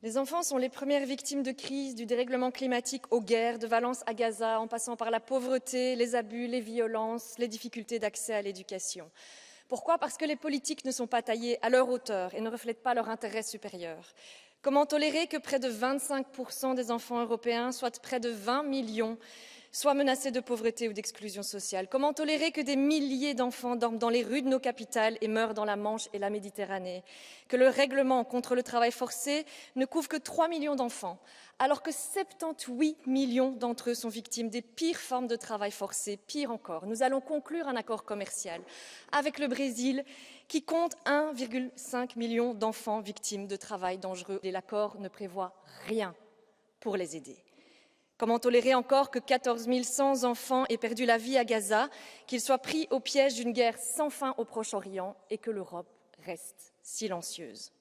Les enfants sont les premières victimes de crises, du dérèglement climatique aux guerres, de Valence à Gaza, en passant par la pauvreté, les abus, les violences, les difficultés d'accès à l'éducation. Pourquoi? Parce que les politiques ne sont pas taillées à leur hauteur et ne reflètent pas leur intérêt supérieur. Comment tolérer que près de 25% des enfants européens, soit près de 20 millions, soient menacés de pauvreté ou d'exclusion sociale? Comment tolérer que des milliers d'enfants dorment dans les rues de nos capitales et meurent dans la Manche et la Méditerranée? Que le règlement contre le travail forcé ne couvre que 3 millions d'enfants, alors que 78 millions d'entre eux sont victimes des pires formes de travail forcé. Pire encore, nous allons conclure un accord commercial avec le Brésil qui compte 1,5 million d'enfants victimes de travail dangereux et l'accord ne prévoit rien pour les aider. Comment tolérer encore que 14 100 enfants aient perdu la vie à Gaza, qu'ils soient pris au piège d'une guerre sans fin au Proche-Orient et que l'Europe reste silencieuse?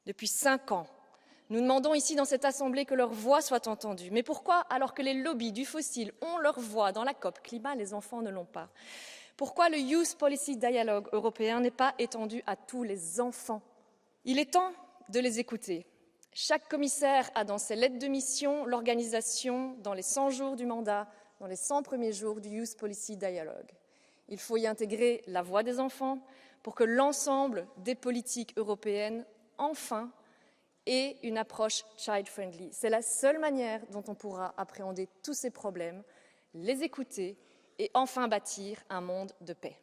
Depuis 5 ans, nous demandons ici dans cette Assemblée que leur voix soit entendue. Mais pourquoi, alors que les lobbies du fossile ont leur voix dans la COP climat, les enfants ne l'ont pas? Pourquoi le Youth Policy Dialogue européen n'est pas étendu à tous les enfants? Il est temps de les écouter. Chaque commissaire a dans ses lettres de mission l'organisation, dans les 100 jours du mandat, dans les 100 premiers jours du Youth Policy Dialogue. Il faut y intégrer la voix des enfants pour que l'ensemble des politiques européennes, enfin, aient une approche child-friendly. C'est la seule manière dont on pourra appréhender tous ces problèmes, les écouter et enfin bâtir un monde de paix.